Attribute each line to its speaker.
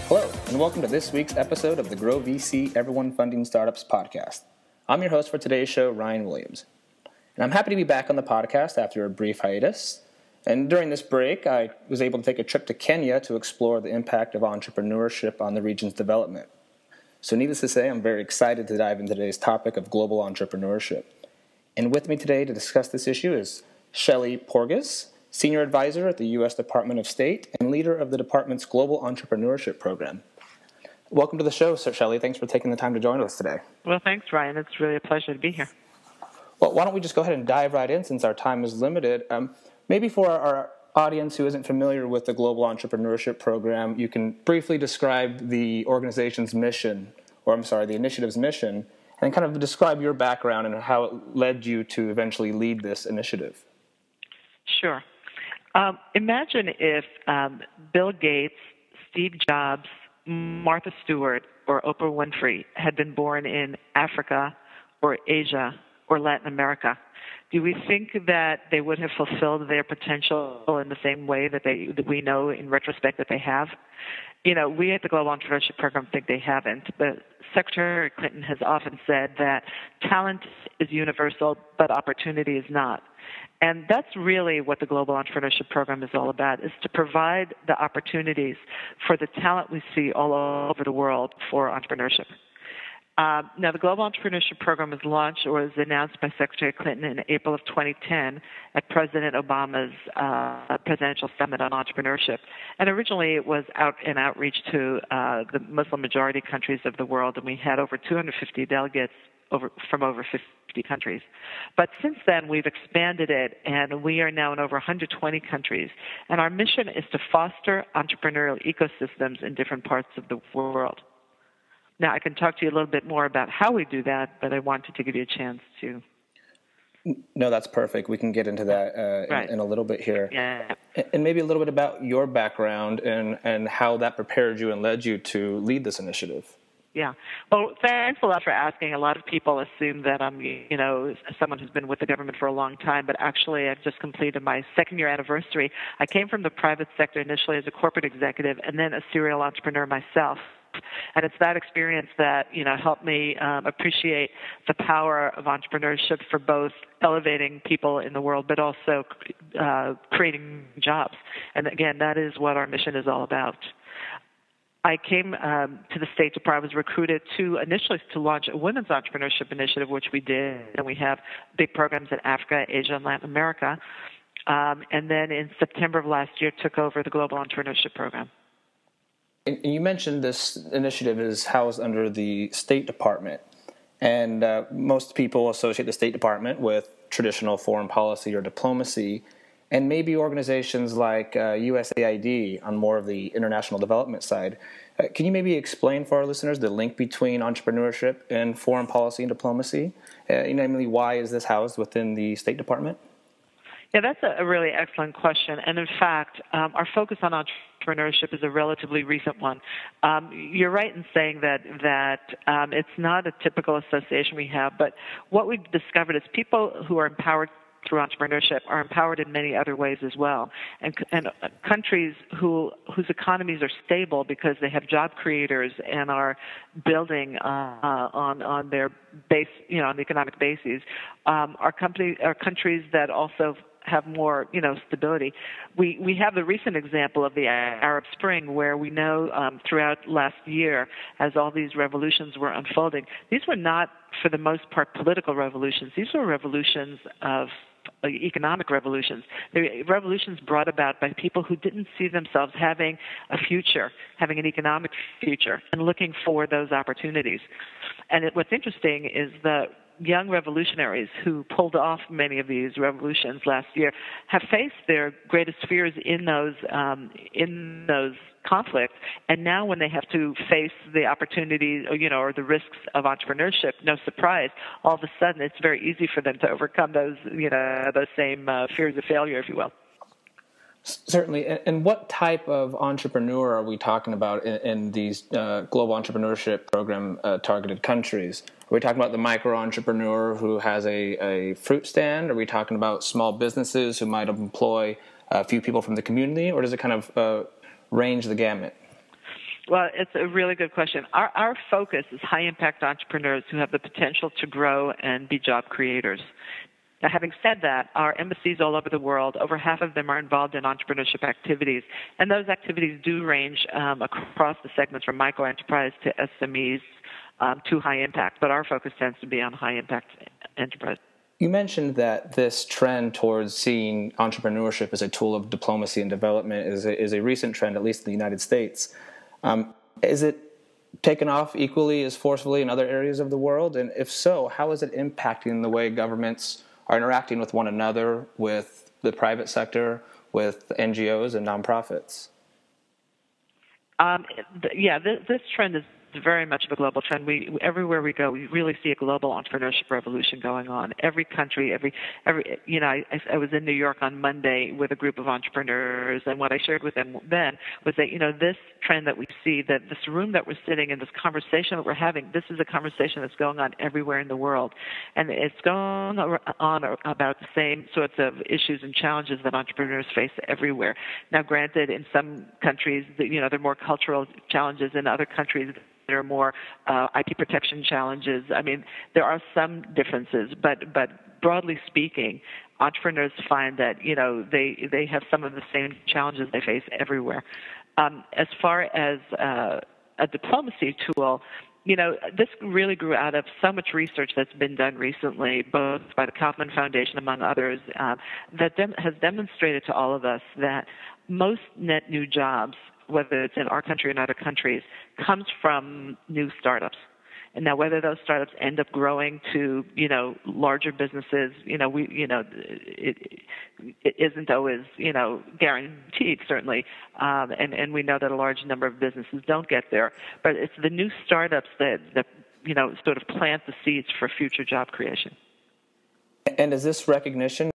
Speaker 1: Hello, and welcome to this week's episode of the GrowVC Everyone Funding Startups podcast. I'm your host for today's show, Ryan Williams. And I'm happy to be back on the podcast after a brief hiatus. And during this break, I was able to take a trip to Kenya to explore the impact of entrepreneurship on the region's development. So needless to say, I'm very excited to dive into today's topic of global entrepreneurship. And with me today to discuss this issue is Shelly Porges, Senior Advisor at the U.S. Department of State and leader of the department's Global Entrepreneurship Program. Welcome to the show, Sir Shelly. Thanks for taking the time to join us today.
Speaker 2: Well, thanks, Ryan. It's really a pleasure to be here.
Speaker 1: Well, why don't we just go ahead and dive right in since our time is limited. Maybe for our audience who isn't familiar with the Global Entrepreneurship Program, you can briefly describe the organization's mission, the initiative's mission, and kind of describe your background and how it led you to eventually lead this initiative.
Speaker 2: Sure. Imagine if Bill Gates, Steve Jobs, Martha Stewart, or Oprah Winfrey had been born in Africa or Asia or Latin America. Do we think that they would have fulfilled their potential in the same way that we know in retrospect that they have? You know, we at the Global Entrepreneurship Program think they haven't, but Secretary Clinton has often said that talent is universal, but opportunity is not. And that's really what the Global Entrepreneurship Program is all about, is to provide the opportunities for the talent we see all over the world for entrepreneurship. Now, the Global Entrepreneurship Program was launched or was announced by Secretary Clinton in April of 2010 at President Obama's presidential summit on entrepreneurship. And originally it was an outreach to the Muslim majority countries of the world, and we had over 250 delegates from over 50 countries. But since then, we've expanded it, and we are now in over 120 countries. And our mission is to foster entrepreneurial ecosystems in different parts of the world. Now, I can talk to you a little bit more about how we do that, but I wanted to give you a chance to.
Speaker 1: No, that's perfect. We can get into that in a little bit here.
Speaker 2: Yeah.
Speaker 1: And maybe a little bit about your background and how that prepared you and led you to lead this initiative.
Speaker 2: Yeah. Well, thanks a lot for asking. A lot of people assume that I'm, someone who's been with the government for a long time, but actually I've just completed my second-year anniversary. I came from the private sector initially as a corporate executive and then a serial entrepreneur myself. And it's that experience that, helped me appreciate the power of entrepreneurship for both elevating people in the world, but also creating jobs. And again, that is what our mission is all about. I came to the State Department. I was recruited initially to launch a women's entrepreneurship initiative, which we did. And we have big programs in Africa, Asia, and Latin America. And then in September of last year, took over the Global Entrepreneurship Program.
Speaker 1: And you mentioned this initiative is housed under the State Department, and most people associate the State Department with traditional foreign policy or diplomacy, and maybe organizations like USAID on more of the international development side. Can you maybe explain for our listeners the link between entrepreneurship and foreign policy and diplomacy? Namely, why is this housed within the State Department?
Speaker 2: Yeah, that's a really excellent question. And in fact, our focus on entrepreneurship is a relatively recent one. You're right in saying that it's not a typical association we have, but what we've discovered is people who are empowered through entrepreneurship are empowered in many other ways as well. And countries whose economies are stable because they have job creators and are building on their base, on the economic bases, are countries that also have more, stability. We have the recent example of the Arab Spring, where we know throughout last year, as all these revolutions were unfolding, these were not, for the most part, political revolutions. These were revolutions of economic revolutions. They were revolutions brought about by people who didn't see themselves having a future, having an economic future, and looking for those opportunities. And what's interesting is the young revolutionaries who pulled off many of these revolutions last year have faced their greatest fears in those conflicts, and now when they have to face the opportunities, or the risks of entrepreneurship, no surprise, all of a sudden it's very easy for them to overcome those same fears of failure, if you will.
Speaker 1: Certainly. And what type of entrepreneur are we talking about in these Global Entrepreneurship Program targeted countries? we talking about the micro entrepreneur who has a fruit stand? Are we talking about small businesses who might employ a few people from the community, or does it kind of range the gamut?
Speaker 2: Well, it's a really good question. Our focus is high-impact entrepreneurs who have the potential to grow and be job creators. Now, having said that, our embassies all over the world, over half of them are involved in entrepreneurship activities, and those activities do range across the segments from micro-enterprise to SMEs to high-impact, but our focus tends to be on high-impact enterprise.
Speaker 1: You mentioned that this trend towards seeing entrepreneurship as a tool of diplomacy and development is a recent trend, at least in the United States. Is it taken off equally as forcefully in other areas of the world? And if so, how is it impacting the way governments are interacting with one another, with the private sector, with NGOs and nonprofits?
Speaker 2: This trend is very much of a global trend. Everywhere we go, we really see a global entrepreneurship revolution going on. Every country, I was in New York on Monday with a group of entrepreneurs, and what I shared with them then was that, this trend that we see, that this room that we're sitting in, this conversation that we're having, this is a conversation that's going on everywhere in the world. And it's going on about the same sorts of issues and challenges that entrepreneurs face everywhere. Now, granted, in some countries, there are more cultural challenges. In other countries, there are more IP protection challenges. I mean, there are some differences, but broadly speaking, entrepreneurs find that, they have some of the same challenges they face everywhere. As far as a diplomacy tool, this really grew out of so much research that's been done recently, both by the Kaufman Foundation, among others, that has demonstrated to all of us that most net new jobs, whether it's in our country or in other countries, comes from new startups. And now, whether those startups end up growing to, larger businesses, it isn't always, guaranteed, certainly. And we know that a large number of businesses don't get there. But it's the new startups that sort of plant the seeds for future job creation.
Speaker 1: And is this recognition